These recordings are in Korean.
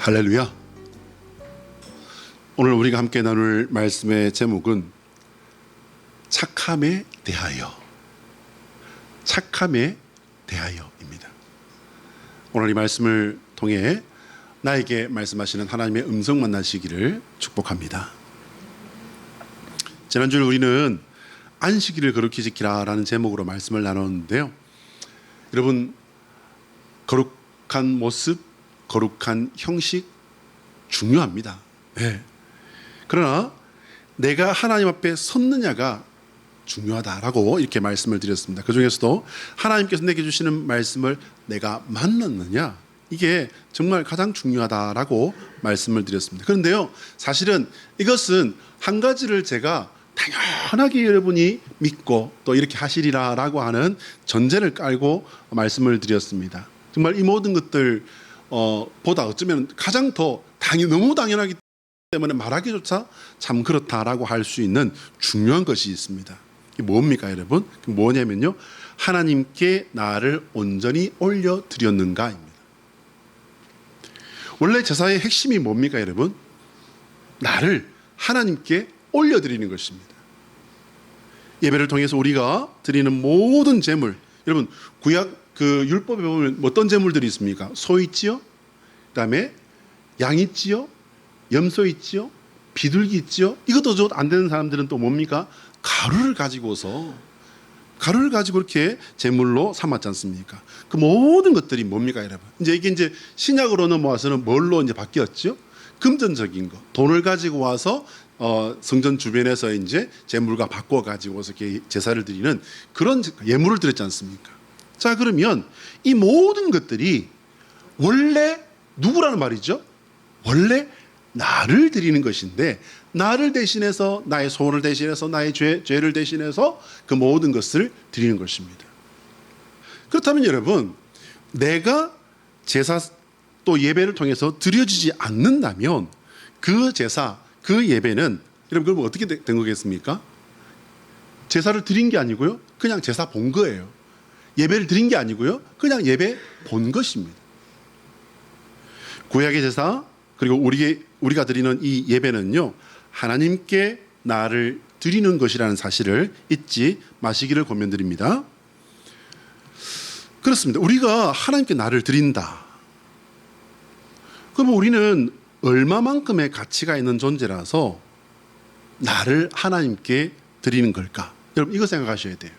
할렐루야. 오늘 우리가 함께 나눌 말씀의 제목은 착함에 대하여, 착함에 대하여입니다. 오늘 이 말씀을 통해 나에게 말씀하시는 하나님의 음성 만나시기를 축복합니다. 지난주에 우리는 안식일을 거룩히 지키라라는 제목으로 말씀을 나눴는데요. 여러분, 거룩한 모습, 거룩한 형식 중요합니다. 네. 그러나 내가 하나님 앞에 섰느냐가 중요하다라고 이렇게 말씀을 드렸습니다. 그 중에서도 하나님께서 내게 주시는 말씀을 내가 만났느냐, 이게 정말 가장 중요하다라고 말씀을 드렸습니다. 그런데요, 사실은 이것은 한 가지를 제가 당연하게 여러분이 믿고 또 이렇게 하시리라라고 하는 전제를 깔고 말씀을 드렸습니다. 정말 이 모든 것들 보다 어쩌면 가장 더 너무 당연하기 때문에 말하기조차 참 그렇다라고 할 수 있는 중요한 것이 있습니다. 이게 뭡니까, 여러분? 뭐냐면요, 하나님께 나를 온전히 올려드렸는가입니다. 원래 제사의 핵심이 뭡니까, 여러분? 나를 하나님께 올려드리는 것입니다. 예배를 통해서 우리가 드리는 모든 제물, 여러분, 구약 그 율법에 보면 어떤 제물들이 있습니까? 소 있지요, 그다음에 양 있지요, 염소 있지요, 비둘기 있지요. 이것도 안 되는 사람들은 또 뭡니까? 가루를 가지고 이렇게 제물로 삼았지 않습니까? 그 모든 것들이 뭡니까, 여러분? 이게 신약으로 넘어와서는 뭘로 이제 바뀌었죠? 금전적인 거, 돈을 가지고 와서 성전 주변에서 이제 제물과 바꿔 가지고서 제사를 드리는 그런 예물을 드렸지 않습니까? 자, 그러면 이 모든 것들이 원래 누구라는 말이죠? 원래 나를 드리는 것인데, 나를 대신해서, 나의 소원을 대신해서, 나의 죄를 대신해서 그 모든 것을 드리는 것입니다. 그렇다면 여러분, 내가 제사 또 예배를 통해서 드려지지 않는다면 그 제사, 그 예배는 여러분 그럼 어떻게 된 거겠습니까? 제사를 드린 게 아니고요, 그냥 제사 본 거예요. 예배를 드린 게 아니고요, 그냥 예배 본 것입니다. 구약의 제사 그리고 우리가 드리는 이 예배는요, 하나님께 나를 드리는 것이라는 사실을 잊지 마시기를 권면드립니다. 그렇습니다. 우리가 하나님께 나를 드린다. 그럼 우리는 얼마만큼의 가치가 있는 존재라서 나를 하나님께 드리는 걸까? 여러분, 이거 생각하셔야 돼요.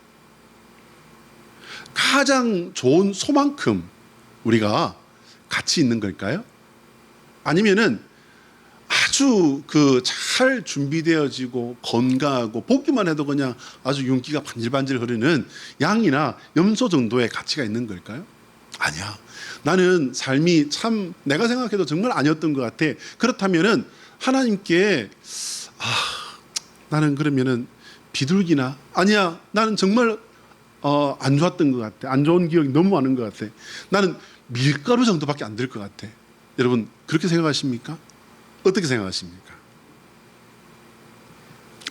가장 좋은 소만큼 우리가 가치 있는 걸까요? 아니면은 아주 잘 준비되어지고 건강하고 보기만 해도 그냥 아주 윤기가 반질반질 흐르는 양이나 염소 정도의 가치가 있는 걸까요? 아니야. 나는 삶이 참 내가 생각해도 정말 아니었던 것 같아. 그렇다면은 하나님께 나는 그러면은 비둘기나, 아니야, 나는 정말 안 좋았던 것 같아. 안 좋은 기억이 너무 많은 것 같아. 나는 밀가루 정도밖에 안 될 것 같아. 여러분, 그렇게 생각하십니까? 어떻게 생각하십니까?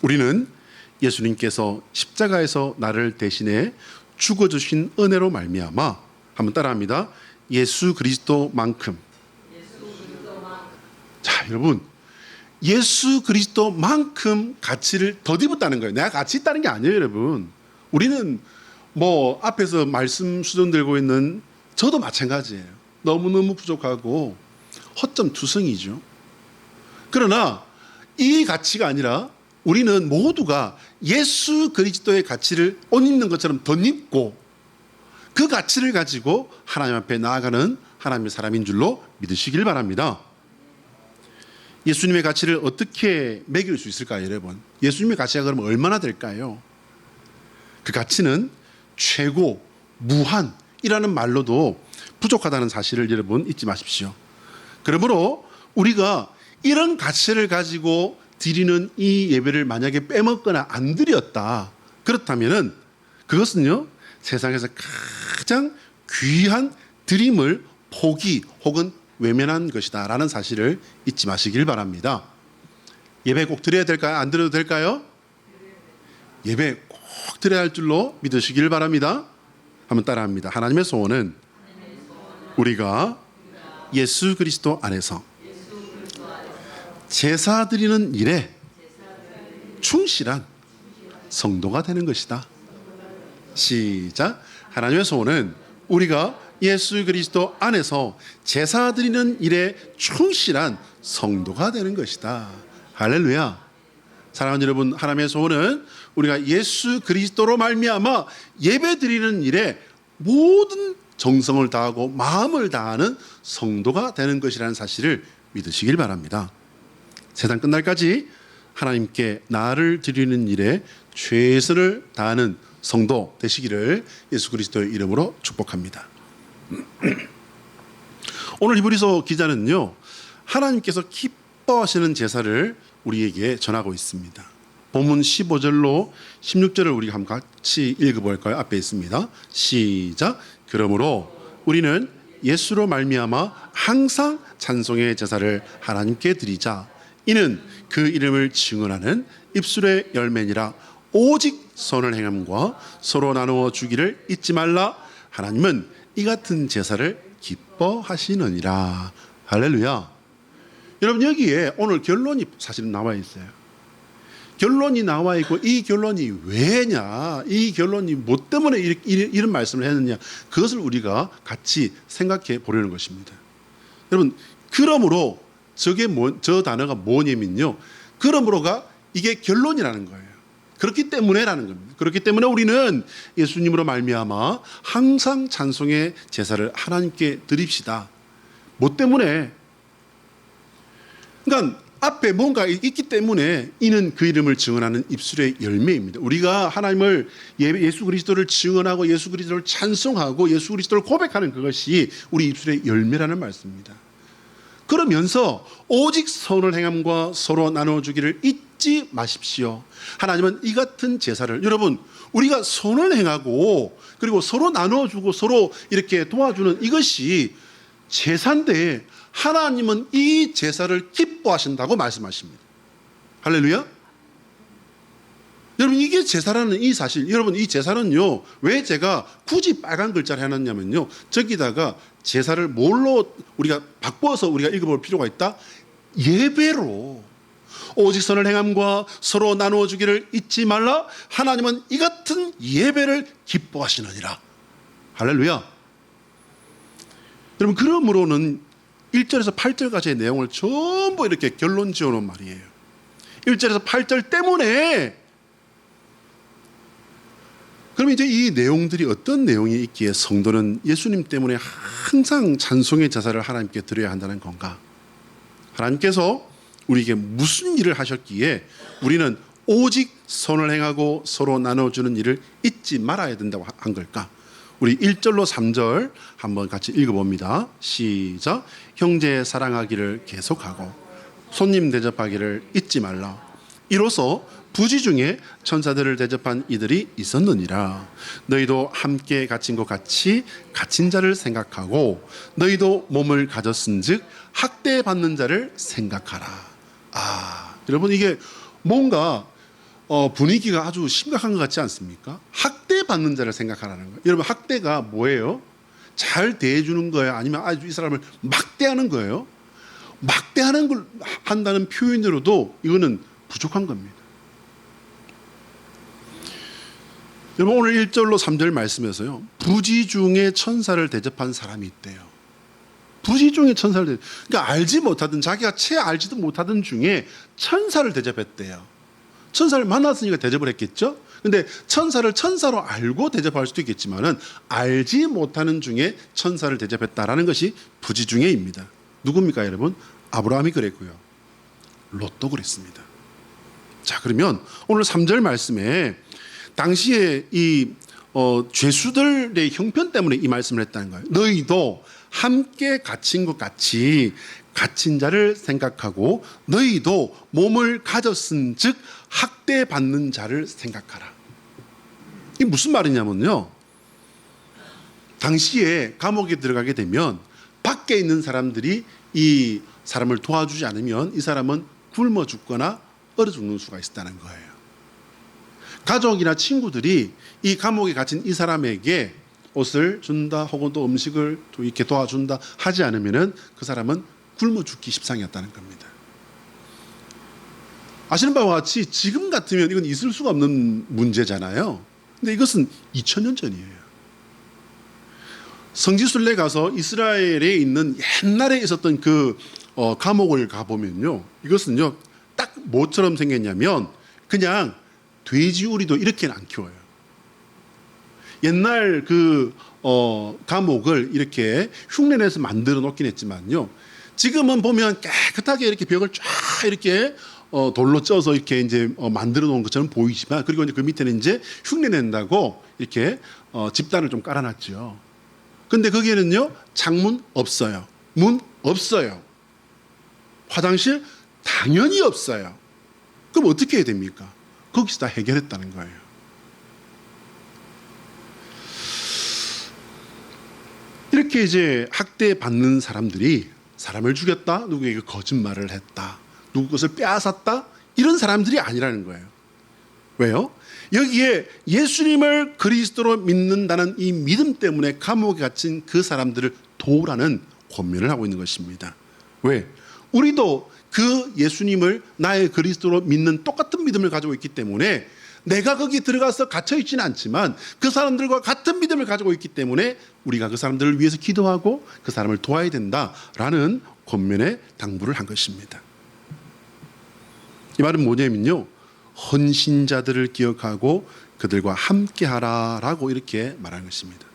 우리는 예수님께서 십자가에서 나를 대신해 죽어주신 은혜로 말미암아, 한번 따라합니다. 예수 그리스도만큼. 자, 여러분, 예수 그리스도만큼 가치를 덧입었다는 거예요. 내가 가치 있다는 게 아니에요, 여러분. 우리는 앞에서 말씀 수준 들고 있는 저도 마찬가지예요. 너무너무 부족하고 허점투성이죠. 그러나 이 가치가 아니라 우리는 모두가 예수 그리스도의 가치를 옷 입는 것처럼 덧입고 그 가치를 가지고 하나님 앞에 나아가는 하나님의 사람인 줄로 믿으시길 바랍니다. 예수님의 가치를 어떻게 매길 수 있을까요, 여러분? 예수님의 가치가 그러면 얼마나 될까요? 그 가치는 최고, 무한이라는 말로도 부족하다는 사실을 여러분 잊지 마십시오. 그러므로 우리가 이런 가치를 가지고 드리는 이 예배를 만약에 빼먹거나 안 드렸다, 그렇다면은 그것은요, 세상에서 가장 귀한 드림을 포기 혹은 외면한 것이다 라는 사실을 잊지 마시길 바랍니다. 예배 꼭 드려야 될까요? 안 드려도 될까요? 예배 꼭 드려야 할 줄로 믿으시길 바랍니다. 한번 따라합니다. 하나님의 소원은 우리가 예수 그리스도 안에서 제사 드리는 일에 충실한 성도가 되는 것이다. 시작. 하나님의 소원은 우리가 예수 그리스도 안에서 제사 드리는 일에 충실한 성도가 되는 것이다. 할렐루야. 사랑하는 여러분, 하나님의 소원은 우리가 예수 그리스도로 말미암아 예배 드리는 일에 모든 정성을 다하고 마음을 다하는 성도가 되는 것이라는 사실을 믿으시길 바랍니다. 세상 끝날까지 하나님께 나를 드리는 일에 최선을 다하는 성도 되시기를 예수 그리스도의 이름으로 축복합니다. 오늘 히브리서 기자는요, 하나님께서 기뻐하시는 제사를 우리에게 전하고 있습니다. 본문 15절로 16절을 우리가 한번 같이 읽어볼까요? 앞에 있습니다. 시작. 그러므로 우리는 예수로 말미암아 항상 찬송의 제사를 하나님께 드리자. 이는 그 이름을 증언하는 입술의 열매니라. 오직 선을 행함과 서로 나누어 주기를 잊지 말라. 하나님은 이 같은 제사를 기뻐하시느니라. 할렐루야. 여러분, 여기에 오늘 결론이 사실은 나와 있어요. 결론이 나와 있고, 이 결론이 왜냐, 이 결론이 뭐 때문에 이런 말씀을 했느냐, 그것을 우리가 같이 생각해 보려는 것입니다. 여러분, 그러므로 저 단어가 뭐냐면요, 그러므로가 이게 결론이라는 거예요. 그렇기 때문에라는 겁니다. 그렇기 때문에 우리는 예수님으로 말미암아 항상 찬송의 제사를 하나님께 드립시다. 뭐 때문에? 그러니까 앞에 뭔가 있기 때문에 이는 그 이름을 증언하는 입술의 열매입니다. 우리가 하나님을, 예수 그리스도를 증언하고 예수 그리스도를 찬송하고 예수 그리스도를 고백하는 그것이 우리 입술의 열매라는 말씀입니다. 그러면서 오직 선을 행함과 서로 나눠주기를 잊지 마십시오. 하나님은 이 같은 제사를, 여러분, 우리가 선을 행하고 그리고 서로 나눠주고 서로 이렇게 도와주는 이것이 제사인데 하나님은 이 제사를 기뻐하신다고 말씀하십니다. 할렐루야. 여러분, 이게 제사라는 이 사실, 여러분, 이 제사는요, 왜 제가 굳이 빨간 글자를 해놨냐면요, 저기다가 제사를 뭘로 우리가 바꿔서 우리가 읽어볼 필요가 있다? 예배로. 오직 선을 행함과 서로 나누어 주기를 잊지 말라. 하나님은 이 같은 예배를 기뻐하시느니라. 할렐루야. 여러분, 그러므로는 1절에서 8절까지의 내용을 전부 이렇게 결론 지어놓은 말이에요. 1절에서 8절 때문에. 그럼 이제 이 내용들이 어떤 내용이 있기에 성도는 예수님 때문에 항상 찬송의 제사를 하나님께 드려야 한다는 건가? 하나님께서 우리에게 무슨 일을 하셨기에 우리는 오직 선을 행하고 서로 나눠주는 일을 잊지 말아야 된다고 한 걸까? 우리 1절로 3절 한번 같이 읽어봅니다. 시작. 형제 사랑하기를 계속하고 손님 대접하기를 잊지 말라. 이로써 부지 중에 천사들을 대접한 이들이 있었느니라. 너희도 함께 갇힌 것 같이 갇힌 자를 생각하고 너희도 몸을 가졌은즉 학대받는 자를 생각하라. 여러분, 이게 뭔가 분위기가 아주 심각한 것 같지 않습니까? 학대받는 자를 생각하라는 거예요. 여러분, 학대가 뭐예요? 잘 대해주는 거예요? 아니면 아주 이 사람을 막대하는 거예요? 막대하는 걸 한다는 표현으로도 이거는 부족한 겁니다. 여러분, 오늘 1절로 3절 말씀에서요, 부지 중에 천사를 대접한 사람이 있대요. 부지 중에 천사를 그러니까 알지 못하던, 자기가 채 알지도 못하던 중에 천사를 대접했대요. 천사를 만났으니까 대접을 했겠죠. 근데 천사를 천사로 알고 대접할 수도 있겠지만은 알지 못하는 중에 천사를 대접했다라는 것이 부지 중에입니다. 누굽니까, 여러분? 아브라함이 그랬고요, 롯도 그랬습니다. 자, 그러면 오늘 3절 말씀에 당시에 이 죄수들의 형편 때문에 이 말씀을 했다는 거예요. 너희도 함께 갇힌 것 같이 갇힌 자를 생각하고 너희도 몸을 가졌은즉 학대받는 자를 생각하라. 이게 무슨 말이냐면요, 당시에 감옥에 들어가게 되면 밖에 있는 사람들이 이 사람을 도와주지 않으면 이 사람은 굶어 죽거나 얼어 죽는 수가 있었다는 거예요. 가족이나 친구들이 이 감옥에 갇힌 이 사람에게 옷을 준다 혹은 또 음식을 또 이렇게 도와준다 하지 않으면은 그 사람은 굶어 죽기 십상이었다는 겁니다. 아시는 바와 같이 지금 같으면 이건 있을 수가 없는 문제잖아요. 근데 이것은 2000년 전이에요. 성지순례 가서 이스라엘에 있는 옛날에 있었던 그 감옥을 가보면요, 이것은요 딱 뭐처럼 생겼냐면 그냥 돼지우리도 이렇게는 안 키워요. 옛날 그 감옥을 이렇게 흉내내서 만들어 놓긴 했지만요, 지금은 보면 깨끗하게 이렇게 벽을 쫙 이렇게 돌로 쪄서 이렇게 이제 만들어 놓은 것처럼 보이지만, 그리고 이제 그 밑에는 이제 흉내낸다고 이렇게 집단을 좀 깔아놨죠. 근데 거기에는요 창문 없어요, 문 없어요, 화장실 당연히 없어요. 그럼 어떻게 해야 됩니까? 거기서 다 해결했다는 거예요. 이렇게 이제 학대받는 사람들이 사람을 죽였다, 누구에게 거짓말을 했다, 누구 것을 빼앗았다, 이런 사람들이 아니라는 거예요. 왜요? 여기에 예수님을 그리스도로 믿는다는 이 믿음 때문에 감옥에 갇힌 그 사람들을 도우라는 권면을 하고 있는 것입니다. 왜? 우리도 그 예수님을 나의 그리스도로 믿는 똑같은 믿음을 가지고 있기 때문에 내가 거기 들어가서 갇혀 있지는 않지만 그 사람들과 같은 믿음을 가지고 있기 때문에 우리가 그 사람들을 위해서 기도하고 그 사람을 도와야 된다라는 권면에 당부를 한 것입니다. 이 말은 뭐냐면요, 헌신자들을 기억하고 그들과 함께하라라고 이렇게 말하는 것입니다.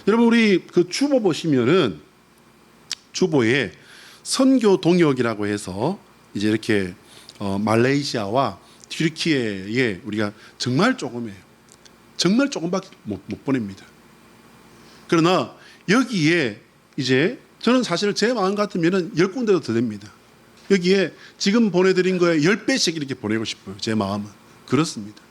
여러분, 우리 그 주보 보시면은 주보에 선교 동역이라고 해서 이제 이렇게 말레이시아와 튀르키예에 우리가 정말 조금이에요. 정말 조금밖에 못 보냅니다. 그러나 여기에 이제 저는 사실 제 마음 같으면은 10군데도 더 됩니다. 여기에 지금 보내드린 거에 10배씩 이렇게 보내고 싶어요. 제 마음은 그렇습니다.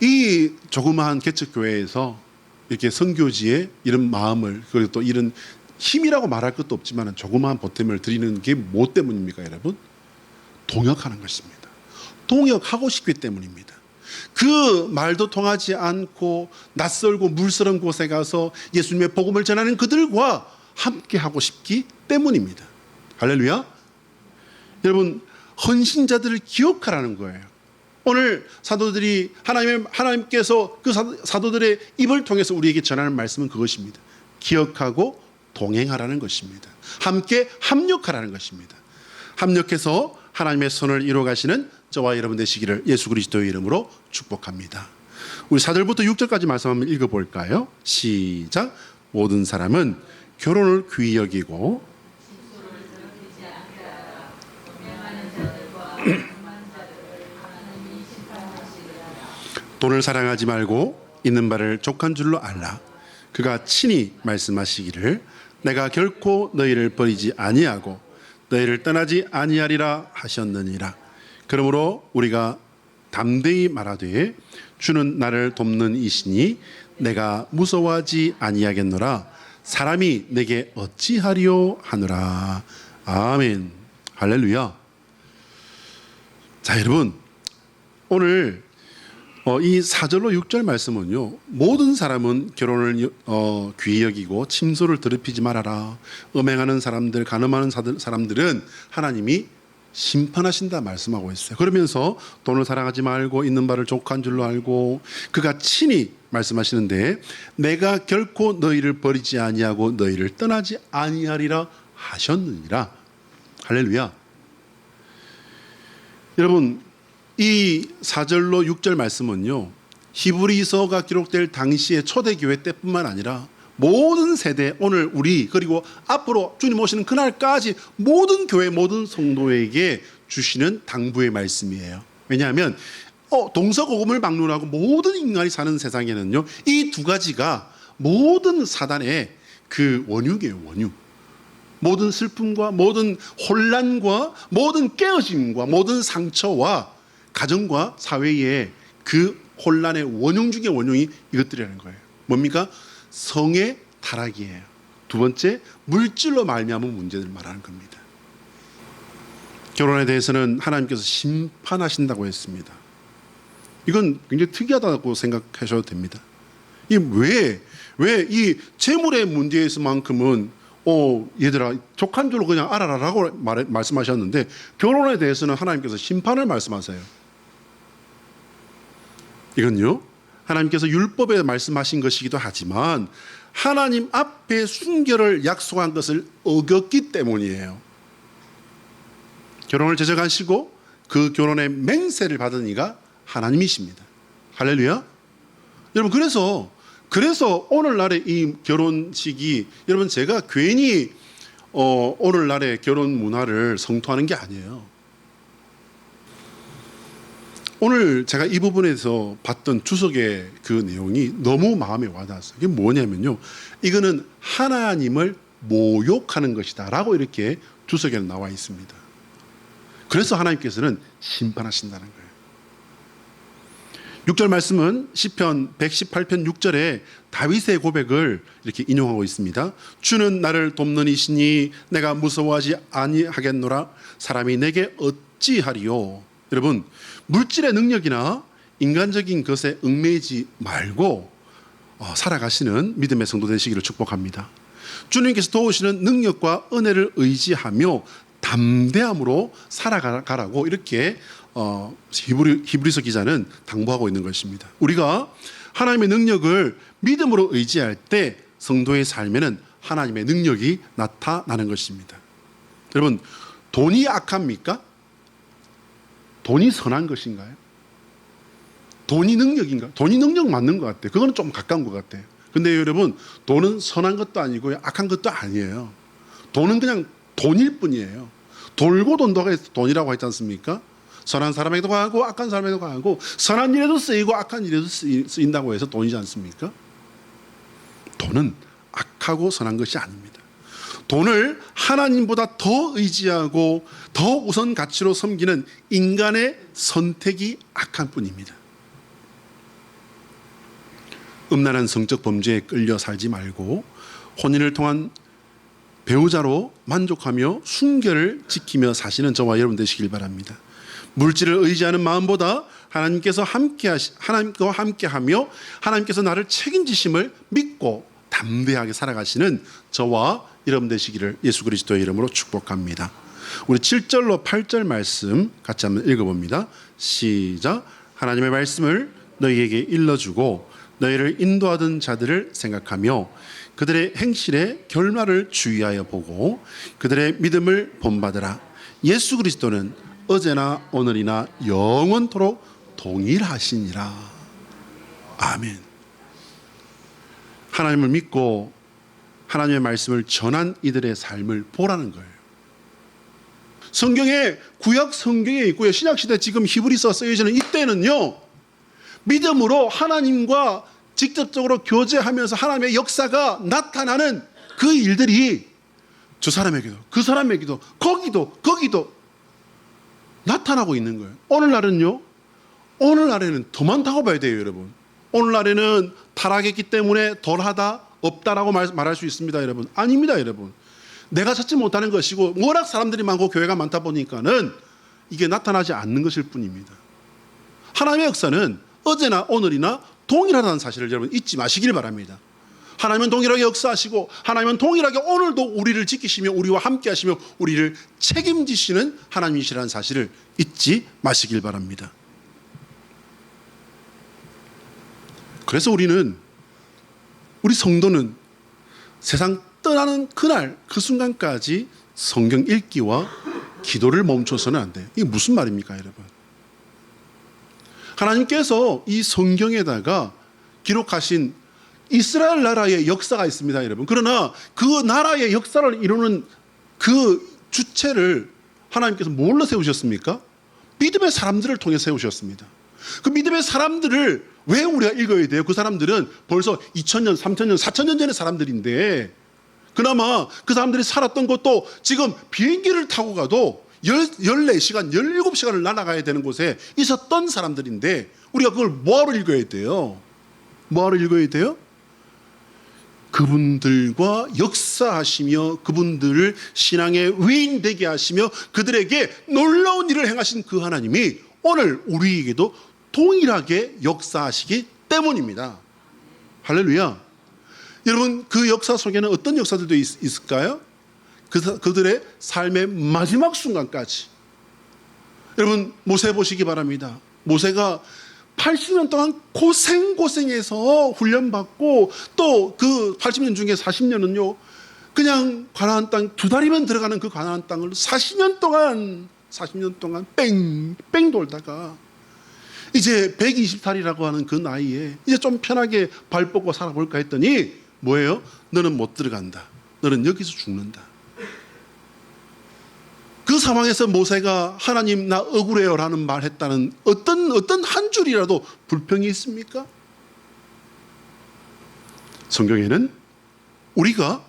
이 조그마한 개척교회에서 이렇게 선교지에 이런 마음을, 그리고 또 이런 힘이라고 말할 것도 없지만 조그마한 보탬을 드리는 게 뭐 때문입니까, 여러분? 동역하는 것입니다. 동역하고 싶기 때문입니다. 그 말도 통하지 않고 낯설고 물스러운 곳에 가서 예수님의 복음을 전하는 그들과 함께 하고 싶기 때문입니다. 할렐루야. 여러분, 헌신자들을 기억하라는 거예요. 오늘 사도들이 하나님께서 그 사도들의 입을 통해서 우리에게 전하는 말씀은 그것입니다. 기억하고 동행하라는 것입니다. 함께 합력하라는 것입니다. 합력해서 하나님의 선을 이루어 가시는 저와 여러분 되시기를 예수 그리스도의 이름으로 축복합니다. 우리 4절부터 6절까지 말씀 한번 읽어볼까요? 시작. 모든 사람은 결혼을 귀히 여기고 돈을 사랑하지 말고 있는 바를 족한 줄로 알라. 그가 친히 말씀하시기를 내가 결코 너희를 버리지 아니하고 너희를 떠나지 아니하리라 하셨느니라. 그러므로 우리가 담대히 말하되 주는 나를 돕는 이시니 내가 무서워하지 아니하겠노라. 사람이 내게 어찌하리요 하노라. 아멘. 할렐루야. 자, 여러분, 오늘 이 4절로 6절 말씀은요, 모든 사람은 결혼을 귀히 여기고 침소를 더럽히지 말아라. 음행하는 사람들, 간음하는 사람들은 하나님이 심판하신다 말씀하고 있어요. 그러면서 돈을 사랑하지 말고 있는 바를 족한 줄로 알고 그가 친히 말씀하시는데 내가 결코 너희를 버리지 아니하고 너희를 떠나지 아니하리라 하셨느니라. 할렐루야. 여러분, 이 4절로 6절 말씀은요, 히브리서가 기록될 당시의 초대교회 때뿐만 아니라 모든 세대, 오늘 우리 그리고 앞으로 주님 오시는 그날까지 모든 교회, 모든 성도에게 주시는 당부의 말씀이에요. 왜냐하면 동서고금을 막론하고 모든 인간이 사는 세상에는요, 이 두 가지가 모든 사단의 그 원흉이에요. 원흉. 모든 슬픔과 모든 혼란과 모든 깨어짐과 모든 상처와 가정과 사회의 그 혼란의 원흉 중의 원흉이 이것들이라는 거예요. 뭡니까? 성의 타락이에요. 두 번째, 물질로 말미암은 문제를 말하는 겁니다. 결혼에 대해서는 하나님께서 심판하신다고 했습니다. 이건 굉장히 특이하다고 생각하셔도 됩니다. 왜 이 재물의 문제에서만큼은 얘들아 족한 줄로 그냥 알아라라고 말씀하셨는데 결혼에 대해서는 하나님께서 심판을 말씀하세요. 이건요, 하나님께서 율법에 말씀하신 것이기도 하지만 하나님 앞에 순결을 약속한 것을 어겼기 때문이에요. 결혼을 제정하시고 그 결혼의 맹세를 받은 이가 하나님이십니다. 할렐루야. 여러분, 그래서 오늘날의 이 결혼식이, 여러분, 제가 괜히 오늘날의 결혼 문화를 성토하는 게 아니에요. 오늘 제가 이 부분에서 봤던 주석의 그 내용이 너무 마음에 와닿았어요. 이게 뭐냐면요, 이거는 하나님을 모욕하는 것이다 라고 이렇게 주석에는 나와 있습니다. 그래서 하나님께서는 심판하신다는 거예요. 6절 말씀은 시편 118편 6절에 다윗의 고백을 이렇게 인용하고 있습니다. 주는 나를 돕는 이시니 내가 무서워하지 아니하겠노라. 사람이 내게 어찌하리요. 여러분, 물질의 능력이나 인간적인 것에 얽매이지 말고 살아가시는 믿음의 성도 되시기를 축복합니다. 주님께서 도우시는 능력과 은혜를 의지하며 담대함으로 살아가라고 이렇게 히브리서 기자는 당부하고 있는 것입니다. 우리가 하나님의 능력을 믿음으로 의지할 때 성도의 삶에는 하나님의 능력이 나타나는 것입니다. 여러분, 돈이 악합니까? 돈이 선한 것인가요? 돈이 능력인가? 돈이 능력 맞는 것 같아요. 그거는 좀 가까운 것 같아요. 근데 여러분, 돈은 선한 것도 아니고 악한 것도 아니에요. 돈은 그냥 돈일 뿐이에요. 돌고 돈다고 해서 돈이라고 했지 않습니까? 선한 사람에게도 가고 악한 사람에게도 가고, 선한 일에도 쓰이고 악한 일에도 쓰인다고 해서 돈이지 않습니까? 돈은 악하고 선한 것이 아닙니다. 돈을 하나님보다 더 의지하고 더 우선 가치로 섬기는 인간의 선택이 악한 뿐입니다. 음란한 성적 범죄에 끌려 살지 말고 혼인을 통한 배우자로 만족하며 순결을 지키며 사시는 저와 여러분 되시길 바랍니다. 물질을 의지하는 마음보다 하나님과 함께하며 하나님께서 나를 책임지심을 믿고 담대하게 살아가시는 저와 여러분 되시기를 예수 그리스도의 이름으로 축복합니다. 우리 7절로 8절 말씀 같이 한번 읽어봅니다. 시작. 하나님의 말씀을 너희에게 일러주고 너희를 인도하던 자들을 생각하며 그들의 행실의 결말을 주의하여 보고 그들의 믿음을 본받으라. 예수 그리스도는 어제나 오늘이나 영원토록 동일하시니라. 아멘. 하나님을 믿고 하나님의 말씀을 전한 이들의 삶을 보라는 거예요. 성경에, 구약 성경에 있고요, 신약시대 지금 히브리서 쓰여지는 이때는요, 믿음으로 하나님과 직접적으로 교제하면서 하나님의 역사가 나타나는 그 일들이 저 사람에게도 그 사람에게도 거기도 나타나고 있는 거예요. 오늘날에는 더 많다고 봐야 돼요, 여러분. 오늘날에는 타락했기 때문에 덜하다, 없다라고 말할 수 있습니다, 여러분. 아닙니다, 여러분. 내가 찾지 못하는 것이고 워낙 사람들이 많고 교회가 많다 보니까는 이게 나타나지 않는 것일 뿐입니다. 하나님의 역사는 어제나 오늘이나 동일하다는 사실을 여러분 잊지 마시길 바랍니다. 하나님은 동일하게 역사하시고 하나님은 동일하게 오늘도 우리를 지키시며 우리와 함께 하시며 우리를 책임지시는 하나님이시라는 사실을 잊지 마시길 바랍니다. 그래서 우리 성도는 세상 떠나는 그날 그 순간까지 성경 읽기와 기도를 멈춰서는 안 돼요. 이게 무슨 말입니까, 여러분? 하나님께서 이 성경에다가 기록하신 이스라엘 나라의 역사가 있습니다, 여러분. 그러나 그 나라의 역사를 이루는 그 주체를 하나님께서 뭘로 세우셨습니까? 믿음의 사람들을 통해 세우셨습니다. 그 믿음의 사람들을 왜 우리가 읽어야 돼요? 그 사람들은 벌써 2000년, 3000년, 4000년 전의 사람들인데 그나마 그 사람들이 살았던 것도 지금 비행기를 타고 가도 14시간, 17시간을 날아가야 되는 곳에 있었던 사람들인데 우리가 그걸 뭐하러 읽어야 돼요? 뭐하러 읽어야 돼요? 그분들과 역사하시며 그분들을 신앙의 위인 되게 하시며 그들에게 놀라운 일을 행하신 그 하나님이 오늘 우리에게도 동일하게 역사하시기 때문입니다. 할렐루야. 여러분, 그 역사 속에는 어떤 역사들도 있을까요? 그들의 삶의 마지막 순간까지. 여러분, 모세 보시기 바랍니다. 모세가 80년 동안 고생해서 훈련받고 또 그 80년 중에 40년은요 그냥 가나안 땅 2달이면 들어가는 그 가나안 땅을 40년 동안 뺑뺑 돌다가 이제 120살이라고 하는 그 나이에 이제 좀 편하게 발 뻗고 살아볼까 했더니 뭐예요? 너는 못 들어간다. 너는 여기서 죽는다. 그 상황에서 모세가 하나님 나 억울해요 라는 말 했다는 어떤 한 줄이라도 불평이 있습니까? 성경에는 우리가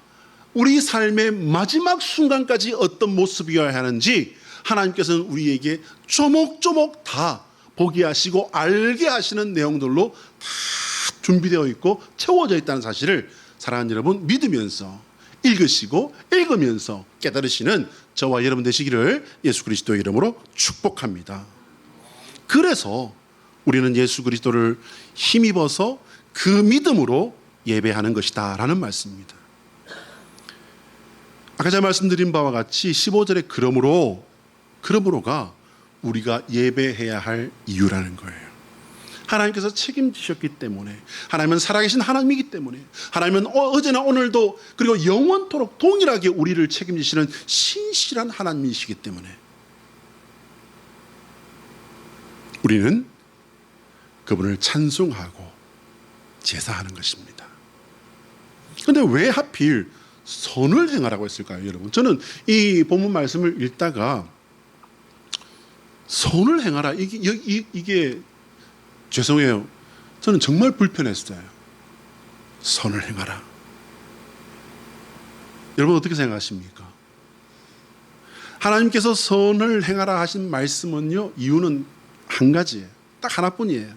우리 삶의 마지막 순간까지 어떤 모습이어야 하는지 하나님께서는 우리에게 조목조목 다 보게 하시고 알게 하시는 내용들로 다 준비되어 있고 채워져 있다는 사실을 사랑하는 여러분 믿으면서 읽으시고 읽으면서 깨달으시는 저와 여러분 되시기를 예수 그리스도의 이름으로 축복합니다. 그래서 우리는 예수 그리스도를 힘입어서 그 믿음으로 예배하는 것이다 라는 말씀입니다. 아까 제가 말씀드린 바와 같이 15절의 그러므로가 우리가 예배해야 할 이유라는 거예요. 하나님께서 책임지셨기 때문에, 하나님은 살아계신 하나님이기 때문에, 하나님은 어제나 오늘도 그리고 영원토록 동일하게 우리를 책임지시는 신실한 하나님이시기 때문에 우리는 그분을 찬송하고 제사하는 것입니다. 그런데 왜 하필 선을 행하라고 했을까요, 여러분? 저는 이 본문 말씀을 읽다가 선을 행하라, 이게 죄송해요. 저는 정말 불편했어요. 선을 행하라. 여러분 어떻게 생각하십니까? 하나님께서 선을 행하라 하신 말씀은요, 이유는 한 가지예요. 딱 하나뿐이에요.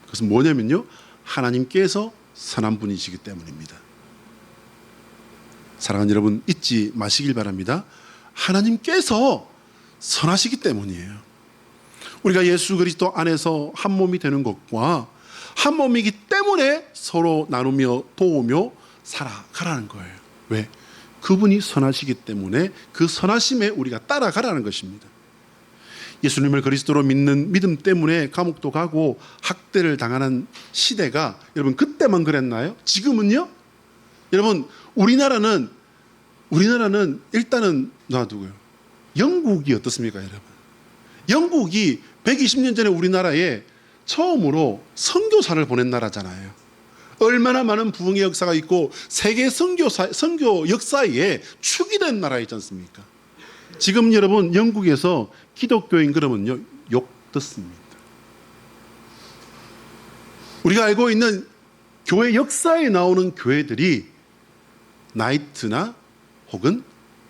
그것은 뭐냐면요, 하나님께서 선한 분이시기 때문입니다. 사랑하는 여러분 잊지 마시길 바랍니다. 하나님께서 선하시기 때문이에요. 우리가 예수 그리스도 안에서 한 몸이 되는 것과 한 몸이기 때문에 서로 나누며 도우며 살아가라는 거예요. 왜? 그분이 선하시기 때문에 그 선하심에 우리가 따라가라는 것입니다. 예수님을 그리스도로 믿는 믿음 때문에 감옥도 가고 학대를 당하는 시대가 여러분 그때만 그랬나요? 지금은요? 여러분 우리나라는 일단은 놔두고요. 영국이 어떻습니까, 여러분? 영국이 120년 전에 우리나라에 처음으로 선교사를 보낸 나라잖아요. 얼마나 많은 부흥의 역사가 있고 세계 선교 역사에 축이 된 나라이지 않습니까? 지금 여러분 영국에서 기독교인 그러면요 욕 듣습니다. 우리가 알고 있는 교회 역사에 나오는 교회들이 나이트나 혹은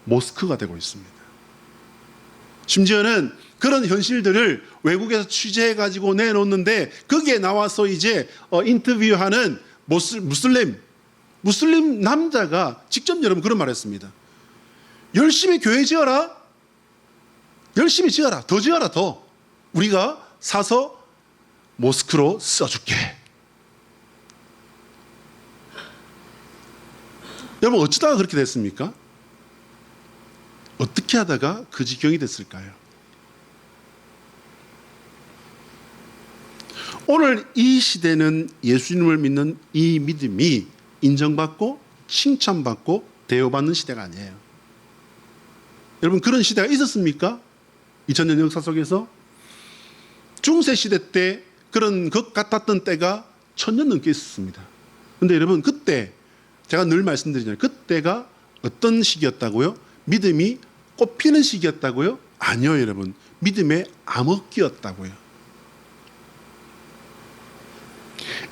모스크가 되고 있습니다. 심지어는 그런 현실들을 외국에서 취재해가지고 내놓는데 거기에 나와서 이제 인터뷰하는 무슬림 남자가 직접 여러분 그런 말을 했습니다. 열심히 교회 지어라. 열심히 지어라. 더 지어라 더. 우리가 사서 모스크로 써줄게. 여러분 어쩌다가 그렇게 됐습니까? 어떻게 하다가 그 지경이 됐을까요? 오늘 이 시대는 예수님을 믿는 이 믿음이 인정받고 칭찬받고 대우받는 시대가 아니에요. 여러분 그런 시대가 있었습니까? 2000년 역사 속에서 중세 시대 때 그런 것 같았던 때가 1000년 넘게 있었습니다. 그런데 여러분 그때 제가 늘 말씀드리잖아요. 그때가 어떤 시기였다고요? 믿음이 꽃피는 시기였다고요? 아니요, 여러분. 믿음의 암흑기였다고요.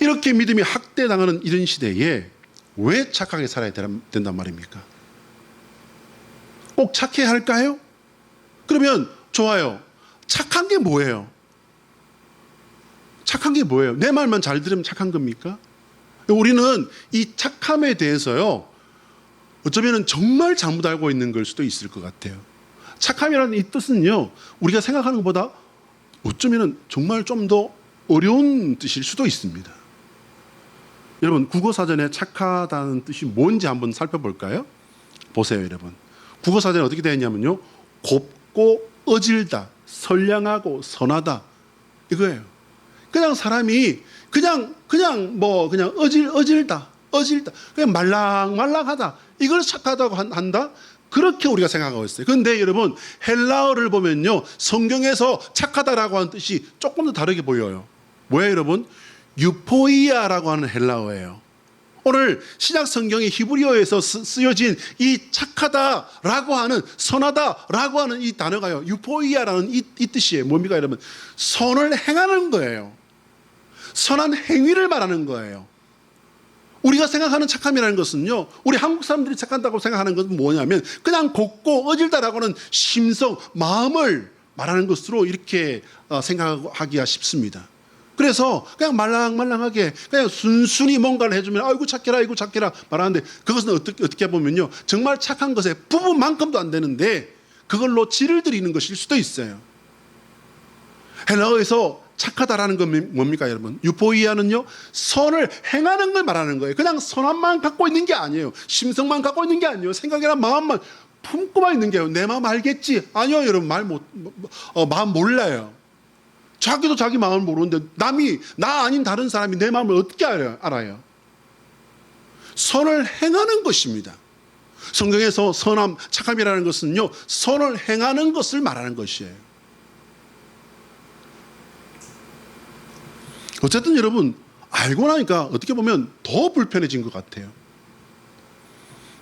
이렇게 믿음이 학대당하는 이런 시대에 왜 착하게 살아야 된단 말입니까? 꼭 착해야 할까요? 그러면 좋아요. 착한 게 뭐예요? 착한 게 뭐예요? 내 말만 잘 들으면 착한 겁니까? 우리는 이 착함에 대해서요, 어쩌면 정말 잘못 알고 있는 걸 수도 있을 것 같아요. 착함이라는 이 뜻은요, 우리가 생각하는 것보다 어쩌면 정말 좀 더 어려운 뜻일 수도 있습니다. 여러분 국어사전에 착하다는 뜻이 뭔지 한번 살펴볼까요? 보세요 여러분. 국어사전에 어떻게 되어 있냐면요. 곱고 어질다, 선량하고 선하다 이거예요. 그냥 사람이 그냥 어질다 그냥 말랑말랑하다 이걸 착하다고 한다. 그렇게 우리가 생각하고 있어요. 그런데 여러분 헬라어를 보면요 성경에서 착하다라고 하는 뜻이 조금 더 다르게 보여요. 뭐예요 여러분? 유포이아라고 하는 헬라어예요. 오늘 신약 성경의 히브리어에서 쓰여진 이 착하다라고 하는 선하다라고 하는 이 단어가요 유포이아라는 이 뜻이에요. 뭡니까 여러분? 선을 행하는 거예요. 선한 행위를 말하는 거예요. 우리가 생각하는 착함이라는 것은요, 우리 한국 사람들이 착한다고 생각하는 것은 뭐냐면 그냥 곱고 어질다라고 하는 심성, 마음을 말하는 것으로 이렇게 생각하기가 쉽습니다. 그래서 그냥 말랑말랑하게 그냥 순순히 뭔가를 해주면 아이고 착해라 말하는데 그것은 어떻게 보면요 정말 착한 것의 부분만큼도 안 되는데 그걸로 질을 드리는 것일 수도 있어요. 헬라어에서 착하다라는 건 뭡니까 여러분? 유포이아는요 선을 행하는 걸 말하는 거예요. 그냥 선함만 갖고 있는 게 아니에요. 심성만 갖고 있는 게 아니에요. 생각이나 마음만 품고만 있는 게요. 내 마음 알겠지? 아니요 여러분 마음 몰라요. 자기도 자기 마음을 모르는데 남이 나 아닌 다른 사람이 내 마음을 어떻게 알아요? 선을 행하는 것입니다. 성경에서 선함, 착함이라는 것은요 선을 행하는 것을 말하는 것이에요. 어쨌든 여러분 알고 나니까 어떻게 보면 더 불편해진 것 같아요.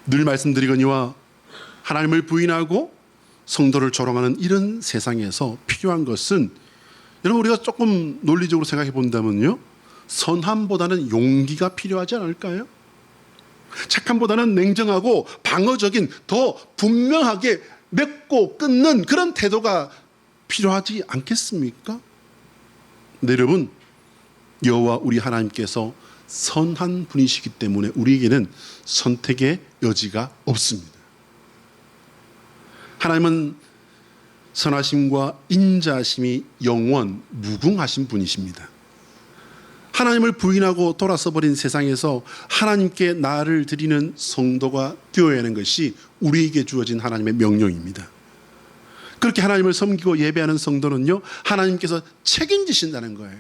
늘 말씀드리거니와 하나님을 부인하고 성도를 조롱하는 이런 세상에서 필요한 것은 여러분 우리가 조금 논리적으로 생각해 본다면요 선함보다는 용기가 필요하지 않을까요? 착함보다는 냉정하고 방어적인 더 분명하게 맺고 끊는 그런 태도가 필요하지 않겠습니까? 네, 여러분 여호와 우리 하나님께서 선한 분이시기 때문에 우리에게는 선택의 여지가 없습니다. 하나님은 선하심과 인자심이 영원 무궁하신 분이십니다. 하나님을 부인하고 돌아서 버린 세상에서 하나님께 나를 드리는 성도가 되어야 하는 것이 우리에게 주어진 하나님의 명령입니다. 그렇게 하나님을 섬기고 예배하는 성도는요 하나님께서 책임지신다는 거예요.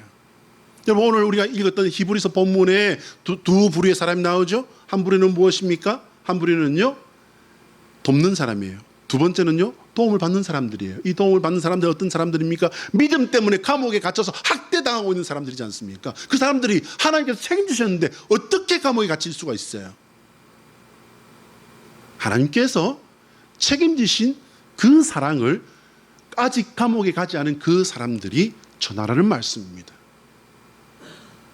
여러분 오늘 우리가 읽었던 히브리서 본문에 두 부류의 사람이 나오죠. 한 부류는 무엇입니까? 한 부류는요 돕는 사람이에요. 두 번째는요 도움을 받는 사람들이에요. 이 도움을 받는 사람들은 어떤 사람들입니까? 믿음 때문에 감옥에 갇혀서 학대당하고 있는 사람들이지 않습니까? 그 사람들이 하나님께서 책임지셨는데 어떻게 감옥에 갇힐 수가 있어요? 하나님께서 책임지신 그 사랑을 아직 감옥에 가지 않은 그 사람들이 전하라는 말씀입니다.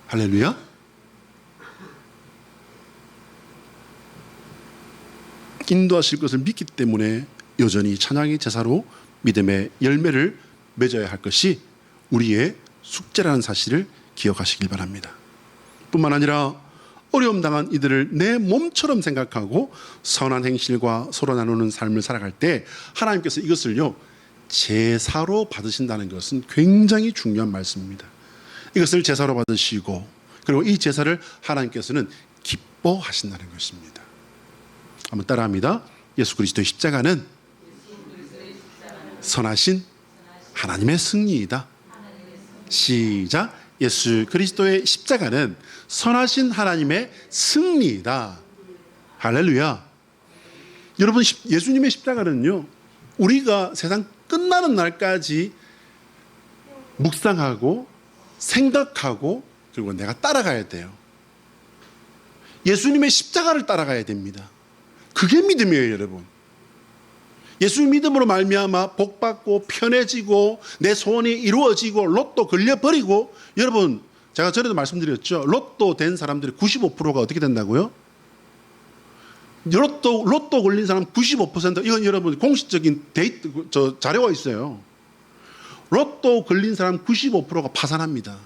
할렐루야. 인도하실 것을 믿기 때문에 여전히 찬양의 제사로 믿음의 열매를 맺어야 할 것이 우리의 숙제라는 사실을 기억하시길 바랍니다. 뿐만 아니라 어려움 당한 이들을 내 몸처럼 생각하고 선한 행실과 서로 나누는 삶을 살아갈 때 하나님께서 이것을요 제사로 받으신다는 것은 굉장히 중요한 말씀입니다. 이것을 제사로 받으시고 그리고 이 제사를 하나님께서는 기뻐하신다는 것입니다. 한번 따라합니다. 예수 그리스도의 십자가는 선하신 하나님의 승리이다. 시작. 예수 그리스도의 십자가는 선하신 하나님의 승리이다. 할렐루야. 여러분 예수님의 십자가는요 우리가 세상 끝나는 날까지 묵상하고 생각하고 그리고 내가 따라가야 돼요. 예수님의 십자가를 따라가야 됩니다. 그게 믿음이에요 여러분. 예수 믿음으로 말미암아 복받고 편해지고 내 소원이 이루어지고 로또 걸려버리고 여러분 제가 전에도 말씀드렸죠. 로또 된 사람들이 95%가 어떻게 된다고요? 로또 걸린 사람 95% 이건 여러분 공식적인 자료가 있어요. 로또 걸린 사람 95%가 파산합니다.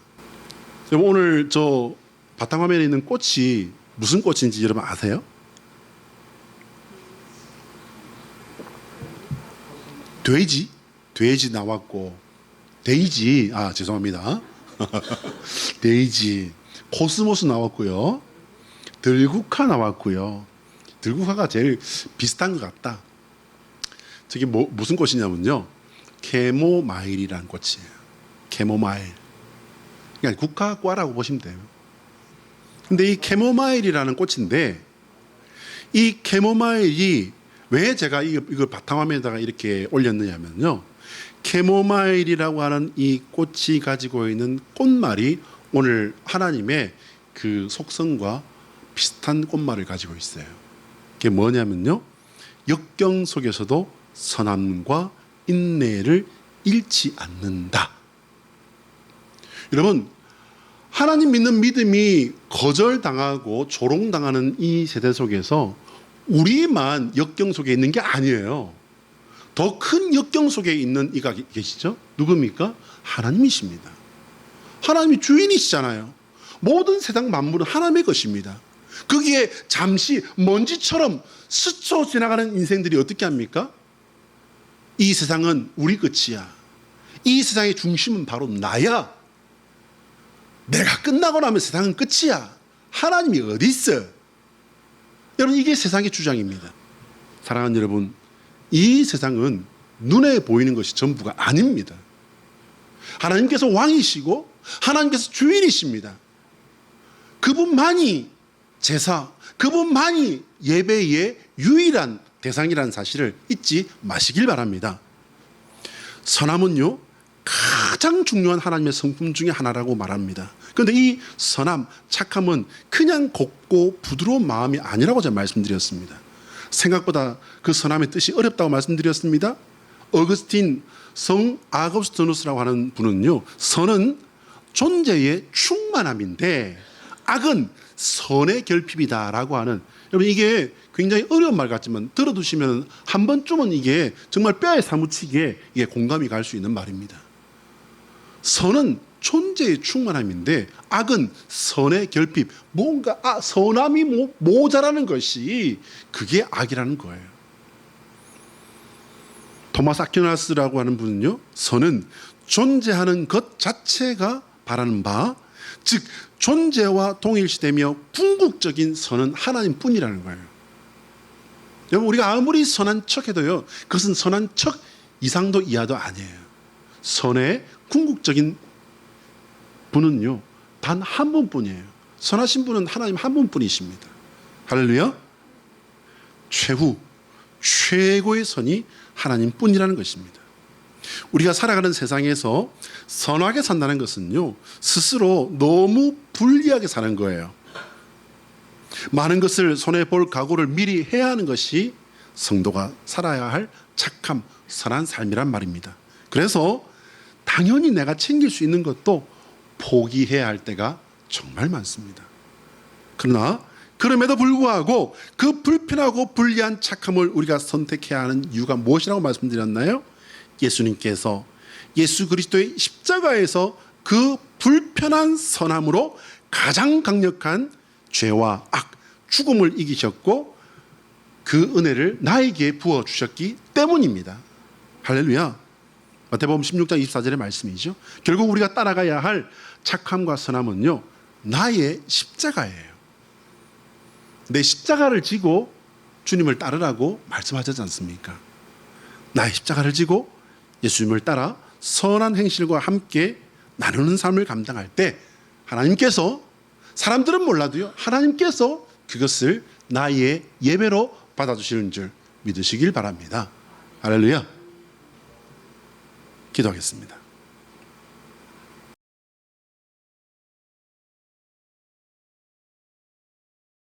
여러분 오늘 저 바탕화면에 있는 꽃이 무슨 꽃인지 여러분 아세요? 돼지 나왔고 데이지 죄송합니다. 데이지 코스모스 나왔고요. 들국화 나왔고요. 들국화가 제일 비슷한 것 같다. 저게 무슨 꽃이냐면요. 캐모마일이라는 꽃이에요. 캐모마일. 그러니까 국화과라고 보시면 돼요. 근데 이 캐모마일이라는 꽃인데 이 캐모마일이 왜 제가 이걸 바탕화면에다가 이렇게 올렸느냐면요. 캐모마일이라고 하는 이 꽃이 가지고 있는 꽃말이 오늘 하나님의 그 속성과 비슷한 꽃말을 가지고 있어요. 그게 뭐냐면요. 역경 속에서도 선함과 인내를 잃지 않는다. 여러분, 하나님 믿는 믿음이 거절당하고 조롱당하는 이 세대 속에서 우리만 역경 속에 있는 게 아니에요. 더 큰 역경 속에 있는 이가 계시죠? 누굽니까? 하나님이십니다. 하나님이 주인이시잖아요. 모든 세상 만물은 하나님의 것입니다. 거기에 잠시 먼지처럼 스쳐 지나가는 인생들이 어떻게 합니까? 이 세상은 우리 끝이야. 이 세상의 중심은 바로 나야. 내가 끝나고 나면 세상은 끝이야. 하나님이 어디 있어? 여러분, 이게 세상의 주장입니다. 사랑하는 여러분, 이 세상은 눈에 보이는 것이 전부가 아닙니다. 하나님께서 왕이시고 하나님께서 주인이십니다. 그분만이 제사, 그분만이 예배의 유일한 대상이라는 사실을 잊지 마시길 바랍니다. 선함은요, 가장 중요한 하나님의 성품 중에 하나라고 말합니다. 그런데 이 선함, 착함은 그냥 곱고 부드러운 마음이 아니라고 제가 말씀드렸습니다. 생각보다 그 선함의 뜻이 어렵다고 말씀드렸습니다. 어거스틴, 성 아거스티누스라고 하는 분은요, 선은 존재의 충만함인데 악은 선의 결핍이다라고 하는, 여러분 이게 굉장히 어려운 말 같지만 들어두시면 한 번쯤은 이게 정말 뼈에 사무치게 이게 공감이 갈 수 있는 말입니다. 선은 존재의 충만함인데 악은 선의 결핍, 뭔가 선함이 모자라는 것이 그게 악이라는 거예요. 토마스 아퀴나스라고 하는 분은요, 선은 존재하는 것 자체가 바라는 바, 즉 존재와 동일시되며 궁극적인 선은 하나님뿐이라는 거예요. 여러분, 우리가 아무리 선한 척해도요, 그것은 선한 척 이상도 이하도 아니에요. 선의 궁극적인 분은요, 단 한 분뿐이에요. 선하신 분은 하나님 한 분뿐이십니다. 할렐루야. 최고의 선이 하나님뿐이라는 것입니다. 우리가 살아가는 세상에서 선하게 산다는 것은요, 스스로 너무 불리하게 사는 거예요. 많은 것을 손해볼 각오를 미리 해야 하는 것이 성도가 살아야 할 착함, 선한 삶이란 말입니다. 그래서 당연히 내가 챙길 수 있는 것도 포기해야 할 때가 정말 많습니다. 그러나 그럼에도 불구하고 그 불편하고 불리한 착함을 우리가 선택해야 하는 이유가 무엇이라고 말씀드렸나요? 예수님께서 예수 그리스도의 십자가에서 그 불편한 선함으로 가장 강력한 죄와 악, 죽음을 이기셨고 그 은혜를 나에게 부어주셨기 때문입니다. 할렐루야. 마태복음 16장 24절의 말씀이죠. 결국 우리가 따라가야 할 착함과 선함은요, 나의 십자가예요. 내 십자가를 지고 주님을 따르라고 말씀하셨지 않습니까? 나의 십자가를 지고 예수님을 따라 선한 행실과 함께 나누는 삶을 감당할 때 하나님께서, 사람들은 몰라도요, 하나님께서 그것을 나의 예배로 받아주시는 줄 믿으시길 바랍니다. 할렐루야. 기도하겠습니다.